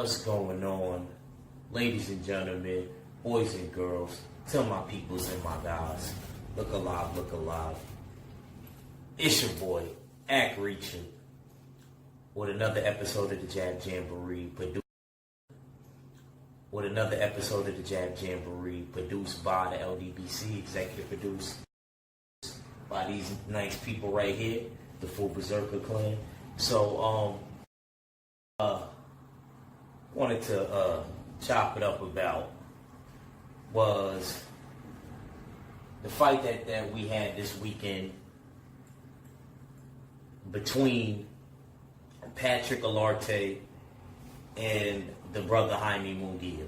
What's going on, ladies and gentlemen, boys and girls? Tell my peoples and my guys, look alive, look alive. It's your boy, Act Reaching, with another episode of the Jamboreee, produced by the LDBC, executive produced by these nice people right here, the Full Berserker Clan. So, wanted to chop it up about was the fight that we had this weekend between Patrick Allotey and the brother Jaime Munguia.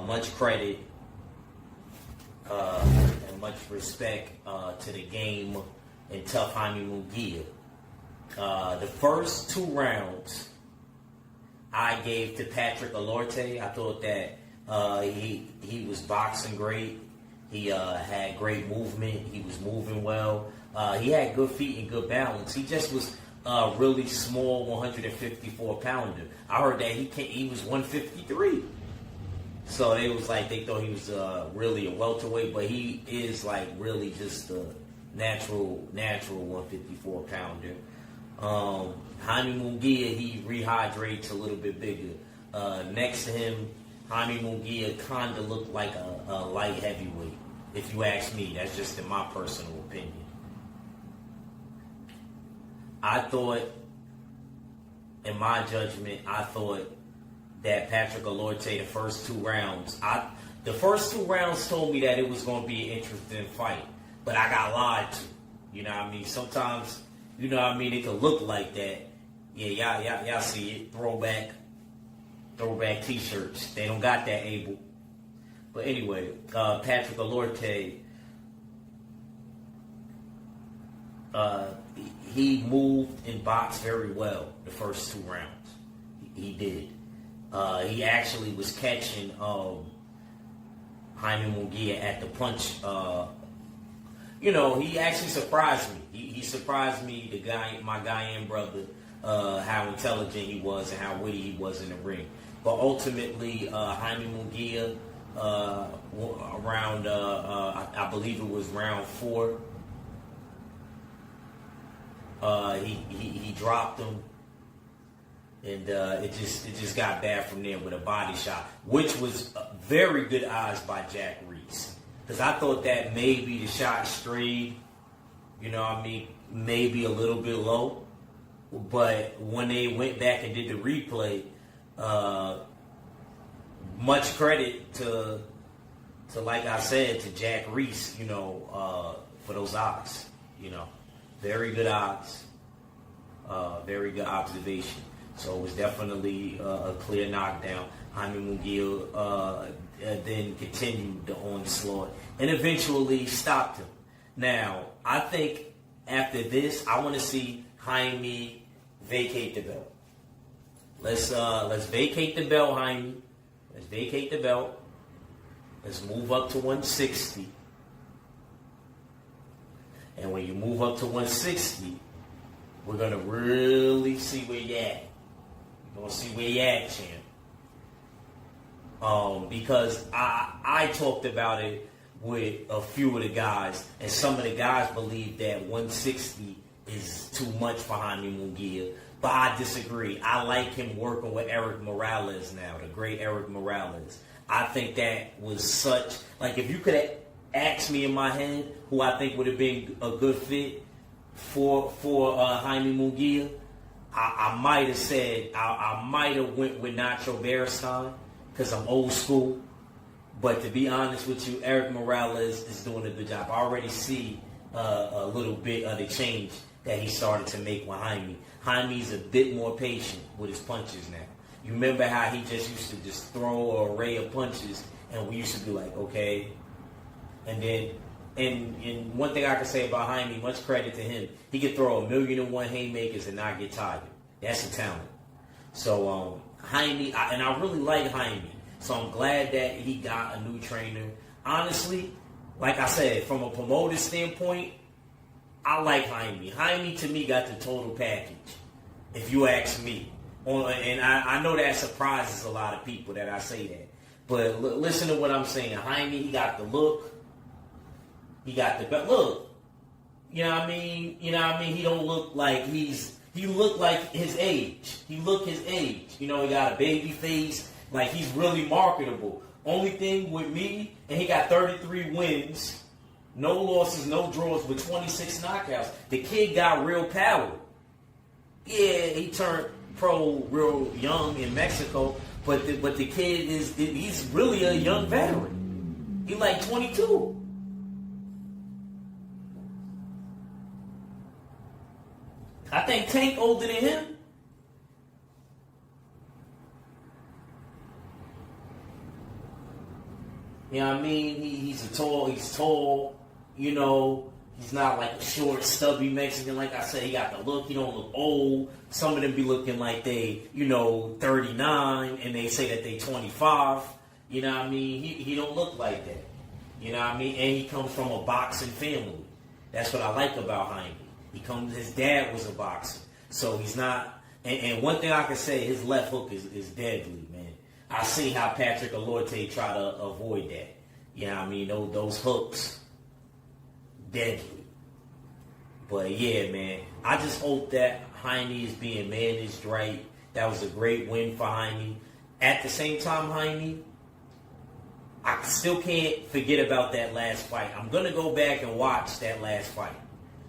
Much credit and much respect to the game and tough Jaime Munguia. The first 2 rounds I gave to Patrick Allotey. I thought that he was boxing great. He had great movement. He was moving well. He had good feet and good balance. He just was a really small 154 pounder. I heard that he was 153. So they thought he was really a welterweight, but he is like really just a natural 154 pounder. Jaime Munguia, he rehydrates a little bit bigger. Next to him, Jaime Munguia kind of looked like a light heavyweight. If you ask me, that's just in my personal opinion. I thought, in my judgment, that Patrick Allotey, the first 2 rounds, told me that it was going to be an interesting fight, but I got lied to. You know what I mean? Sometimes, you know what I mean, it could look like that. Yeah, y'all see it. Throwback t-shirts. They don't got that able. But anyway, Patrick Allotey, he moved and boxed very well the first 2 rounds. He did. He actually was catching Jaime Munguia at the punch. He actually surprised me. He surprised me, my Guyane brother, how intelligent he was and how witty he was in the ring. But ultimately, Jaime Munguia, around, I believe it was round 4, he dropped him. And it just got bad from there with a body shot, which was very good odds by Jack Reese. Because I thought that maybe the shot strayed, maybe a little bit low. But when they went back and did the replay, much credit to like I said, to Jack Reese, for those odds. Very good odds. Very good observation. So it was definitely a clear knockdown. Jaime Munguia then continued the onslaught and eventually stopped him. Now, I think after this, I want to see Jaime vacate the belt. Let's vacate the belt, Jaime. Let's vacate the belt. Let's move up to 160. And when you move up to 160, we're going to really see where you're at. We're going to see where you're at, champ. Because I talked about it with a few of the guys, and some of the guys believe that 160 is too much for Jaime Munguia. But I disagree. I like him working with Eric Morales now, the great Eric Morales. I think that was such, if you could have asked me in my head who I think would have been a good fit for Jaime Munguia, I might have said, I might have went with Nacho Beristain because I'm old school. But to be honest with you, Eric Morales is doing a good job. I already see a little bit of the change that he started to make with Jaime. Jaime's a bit more patient with his punches now. You remember how he just used to just throw an array of punches, and we used to be like, okay. And then, and one thing I can say about Jaime, much credit to him, he could throw 1,000,001 haymakers and not get tired. That's a talent. So Jaime, and I really like Jaime. So I'm glad that he got a new trainer. Honestly, like I said, from a promoter standpoint, I like Jaime. Jaime, to me, got the total package, if you ask me. And I know that surprises a lot of people that I say that. But listen to what I'm saying. Jaime, he got the look. He got the look. You know what I mean? You know what I mean? He don't look like he look like his age. He look his age. You know, he got a baby face. Like, he's really marketable. Only thing with me, and he got 33 wins, no losses, no draws, with 26 knockouts. The kid got real power. Yeah, he turned pro real young in Mexico, but the kid he's really a young veteran. He's like 22. I think Tank older than him. You know what I mean? He's tall, you know. He's not like a short, stubby Mexican. Like I said, he got the look. He don't look old. Some of them be looking like they, 39, and they say that they 25. You know what I mean? He don't look like that. You know what I mean? And he comes from a boxing family. That's what I like about Jaime. His dad was a boxer. So he's not, and one thing I can say, his left hook is deadly, man. I see how Patrick Allotey try to avoid that. You know what I mean? Those hooks, deadly. But yeah, man, I just hope that Jaime is being managed right. That was a great win for Jaime. At the same time, Jaime, I still can't forget about that last fight. I'm going to go back and watch that last fight.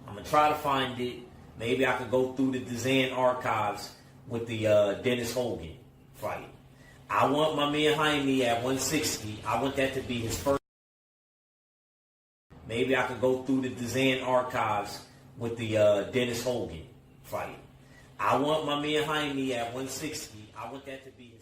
I'm going to try to find it. Maybe I could go through the DAZN archives with the Dennis Hogan fight. I want my man Jaime at 160. I want that to be his first. Maybe I could go through the DAZN archives with the Dennis Hogan fight. I want my man Jaime at 160. I want that to be